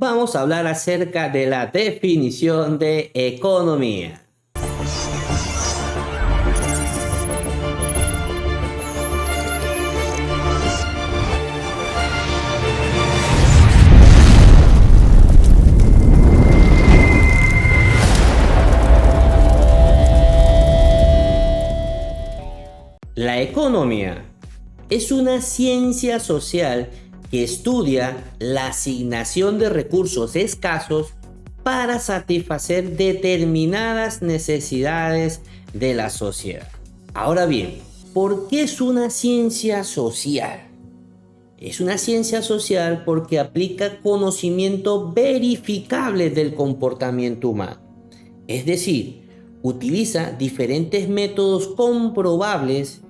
Vamos a hablar acerca de la definición de economía. La economía es una ciencia social que estudia la asignación de recursos escasos para satisfacer determinadas necesidades de la sociedad. Ahora bien, ¿por qué es una ciencia social? Es una ciencia social porque aplica conocimiento verificable del comportamiento humano. Es decir, utiliza diferentes métodos comprobables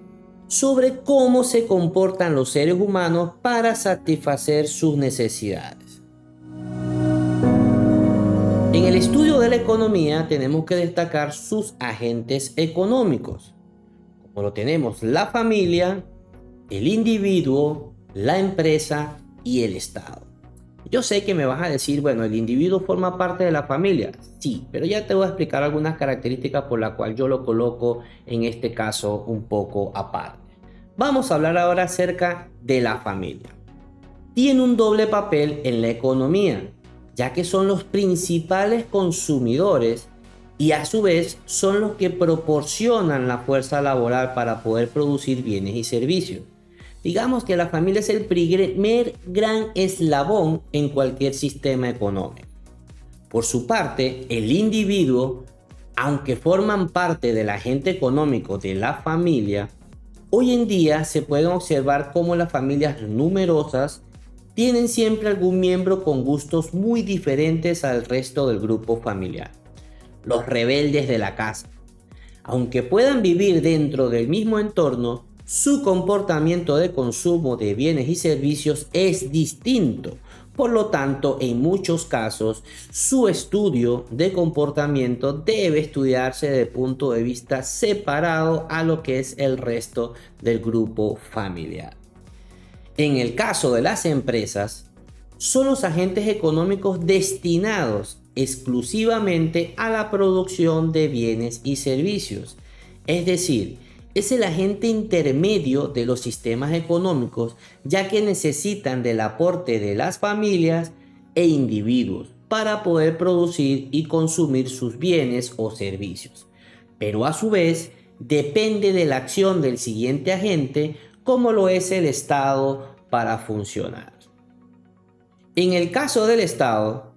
sobre cómo se comportan los seres humanos para satisfacer sus necesidades. En el estudio de la economía tenemos que destacar sus agentes económicos, como lo tenemos la familia, el individuo, la empresa y el Estado. Yo sé que me vas a decir, bueno, el individuo forma parte de la familia. Sí, pero ya te voy a explicar algunas características por las cuales yo lo coloco en este caso un poco aparte. Vamos a hablar ahora acerca de la familia. Tiene un doble papel en la economía, ya que son los principales consumidores y a su vez son los que proporcionan la fuerza laboral para poder producir bienes y servicios. Digamos que la familia es el primer gran eslabón en cualquier sistema económico. Por su parte, el individuo, aunque forman parte del agente económico de la familia, hoy en día se pueden observar cómo las familias numerosas tienen siempre algún miembro con gustos muy diferentes al resto del grupo familiar. Los rebeldes de la casa. Aunque puedan vivir dentro del mismo entorno, su comportamiento de consumo de bienes y servicios es distinto. Por lo tanto, en muchos casos, su estudio de comportamiento debe estudiarse desde el punto de vista separado a lo que es el resto del grupo familiar. En el caso de las empresas, son los agentes económicos destinados exclusivamente a la producción de bienes y servicios. Es decir, es el agente intermedio de los sistemas económicos, ya que necesitan del aporte de las familias e individuos para poder producir y consumir sus bienes o servicios. Pero a su vez, depende de la acción del siguiente agente, como lo es el Estado, para funcionar. En el caso del Estado,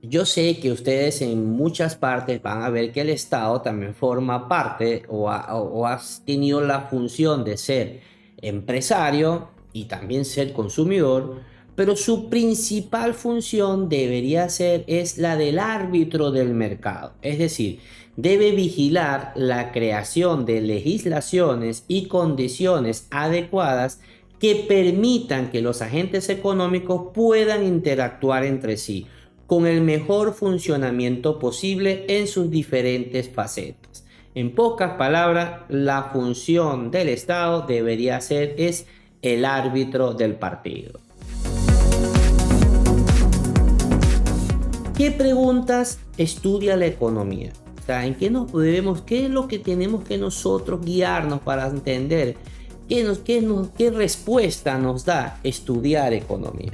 yo sé que ustedes en muchas partes van a ver que el Estado también forma parte o ha tenido la función de ser empresario y también ser consumidor, pero su principal función debería ser es la del árbitro del mercado. Es decir, debe vigilar la creación de legislaciones y condiciones adecuadas que permitan que los agentes económicos puedan interactuar entre sí con el mejor funcionamiento posible en sus diferentes facetas. En pocas palabras, la función del Estado debería ser es el árbitro del partido. ¿Qué preguntas estudia la economía? O sea, ¿en qué nos debemos, qué es lo que tenemos que nosotros guiarnos para entender qué respuesta nos da estudiar economía?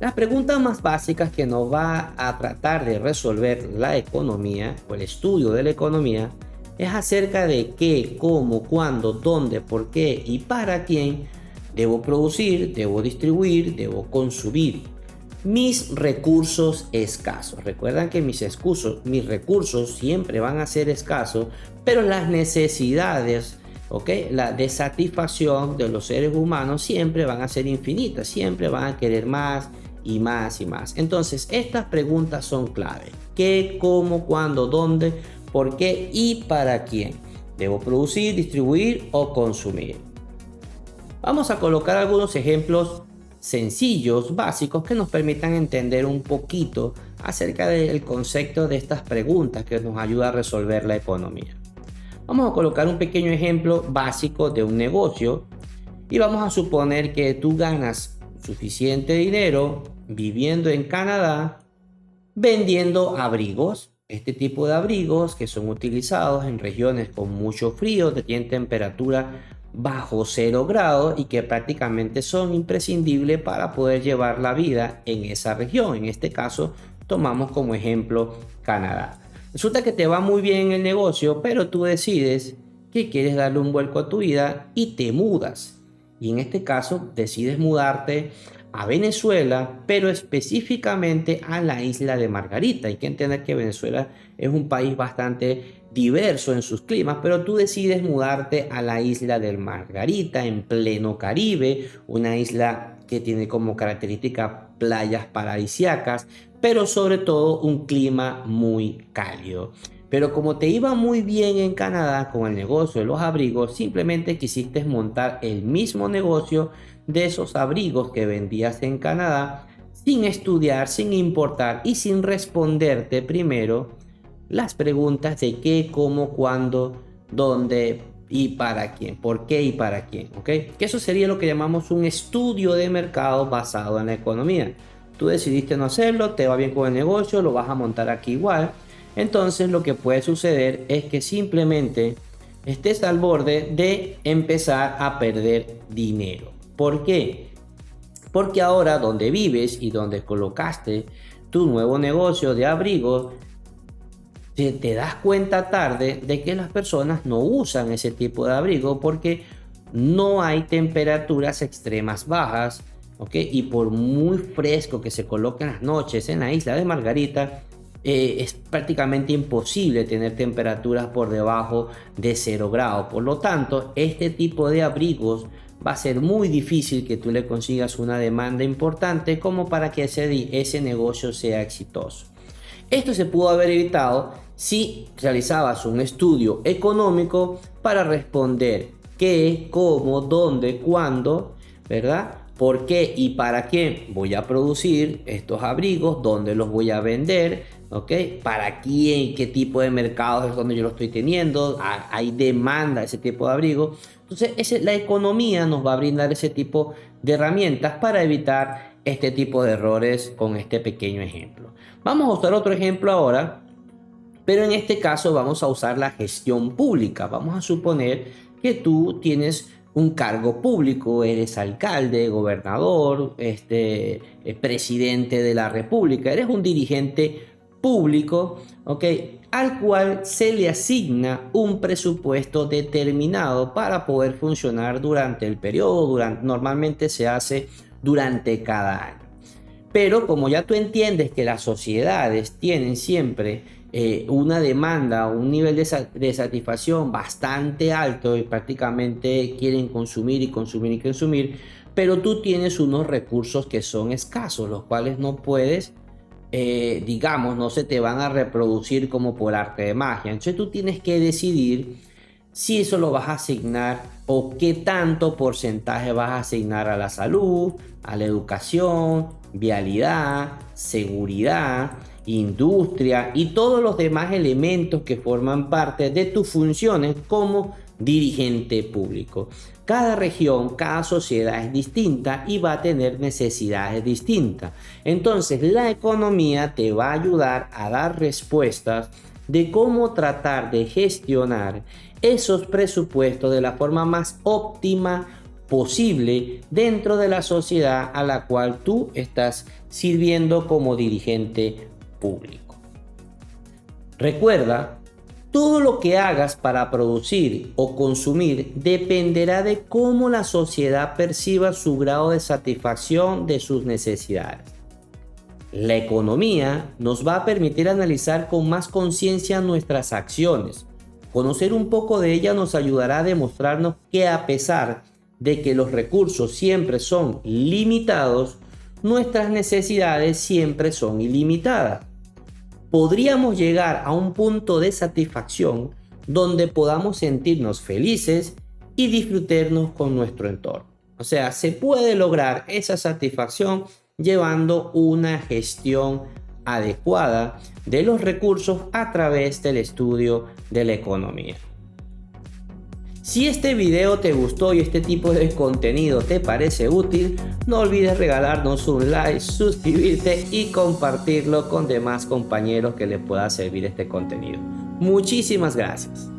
Las preguntas más básicas que nos va a tratar de resolver la economía o el estudio de la economía es acerca de qué, cómo, cuándo, dónde, por qué y para quién debo producir, debo distribuir, debo consumir mis recursos escasos. Recuerdan que mis recursos siempre van a ser escasos, pero las necesidades, la de satisfacción de los seres humanos siempre van a ser infinitas, siempre van a querer más y más y más. Entonces, estas preguntas son clave. ¿Qué, cómo, cuándo, dónde, por qué y para quién debo producir, distribuir o consumir? Vamos a colocar algunos ejemplos sencillos, básicos, que nos permitan entender un poquito acerca del concepto de estas preguntas que nos ayuda a resolver la economía. Vamos a colocar un pequeño ejemplo básico de un negocio y vamos a suponer que tú ganas suficiente dinero viviendo en Canadá vendiendo abrigos. Este tipo de abrigos que son utilizados en regiones con mucho frío, que tienen temperatura bajo 0 grados y que prácticamente son imprescindibles para poder llevar la vida en esa región. En este caso, tomamos como ejemplo Canadá. Resulta que te va muy bien en el negocio, pero tú decides que quieres darle un vuelco a tu vida y te mudas. Y en este caso, decides mudarte a Venezuela, pero específicamente a la isla de Margarita. Hay que entender que Venezuela es un país bastante diverso en sus climas, pero tú decides mudarte a la isla de Margarita en pleno Caribe, una isla que tiene como característica playas paradisíacas, pero sobre todo un clima muy cálido. Pero como te iba muy bien en Canadá con el negocio de los abrigos, simplemente quisiste montar el mismo negocio de esos abrigos que vendías en Canadá sin estudiar, sin importar y sin responderte primero las preguntas de qué, cómo, cuándo, dónde y para quién, por qué y para quién, ¿ok? Que eso sería lo que llamamos un estudio de mercado basado en la economía. Tú decidiste no hacerlo, te va bien con el negocio, lo vas a montar aquí igual. Entonces lo que puede suceder es que simplemente estés al borde de empezar a perder dinero. ¿Por qué? Porque ahora donde vives y donde colocaste tu nuevo negocio de abrigos, te das cuenta tarde de que las personas no usan ese tipo de abrigo porque no hay temperaturas extremas bajas, ¿ok? Y por muy fresco que se coloque en las noches en la isla de Margarita, es prácticamente imposible tener temperaturas por debajo de 0 grados. Por lo tanto, este tipo de abrigos va a ser muy difícil que tú le consigas una demanda importante como para que ese negocio sea exitoso. Esto se pudo haber evitado si realizabas un estudio económico para responder qué, cómo, dónde, cuándo, ¿verdad? ¿Por qué y para qué voy a producir estos abrigos? ¿Dónde los voy a vender? ¿Ok? ¿Para quién? ¿Qué tipo de mercados es donde yo lo estoy teniendo? ¿Hay demanda de ese tipo de abrigos? Entonces, la economía nos va a brindar ese tipo de herramientas para evitar este tipo de errores con este pequeño ejemplo. Vamos a usar otro ejemplo ahora, pero en este caso vamos a usar la gestión pública. Vamos a suponer que tú tienes un cargo público, eres alcalde, gobernador, presidente de la república, eres un dirigente público, ¿ok? Al cual se le asigna un presupuesto determinado para poder funcionar durante el periodo, normalmente se hace durante cada año. Pero como ya tú entiendes que las sociedades tienen siempre una demanda, un nivel de satisfacción bastante alto y prácticamente quieren consumir y consumir y consumir, pero tú tienes unos recursos que son escasos, los cuales no puedes, digamos, no se te van a reproducir como por arte de magia. Entonces tú tienes que decidir si eso lo vas a asignar o qué tanto porcentaje vas a asignar a la salud, a la educación, vialidad, seguridad, industria y todos los demás elementos que forman parte de tus funciones como dirigente público. Cada región, cada sociedad es distinta y va a tener necesidades distintas. Entonces, la economía te va a ayudar a dar respuestas de cómo tratar de gestionar esos presupuestos de la forma más óptima posible dentro de la sociedad a la cual tú estás sirviendo como dirigente público. Recuerda, todo lo que hagas para producir o consumir dependerá de cómo la sociedad perciba su grado de satisfacción de sus necesidades. La economía nos va a permitir analizar con más conciencia nuestras acciones. Conocer un poco de ella nos ayudará a demostrarnos que a pesar de que los recursos siempre son limitados, nuestras necesidades siempre son ilimitadas. Podríamos llegar a un punto de satisfacción donde podamos sentirnos felices y disfrutarnos con nuestro entorno. O sea, se puede lograr esa satisfacción llevando una gestión adecuada de los recursos a través del estudio de la economía. Si este video te gustó y este tipo de contenido te parece útil, no olvides regalarnos un like, suscribirte y compartirlo con demás compañeros que les pueda servir este contenido. Muchísimas gracias.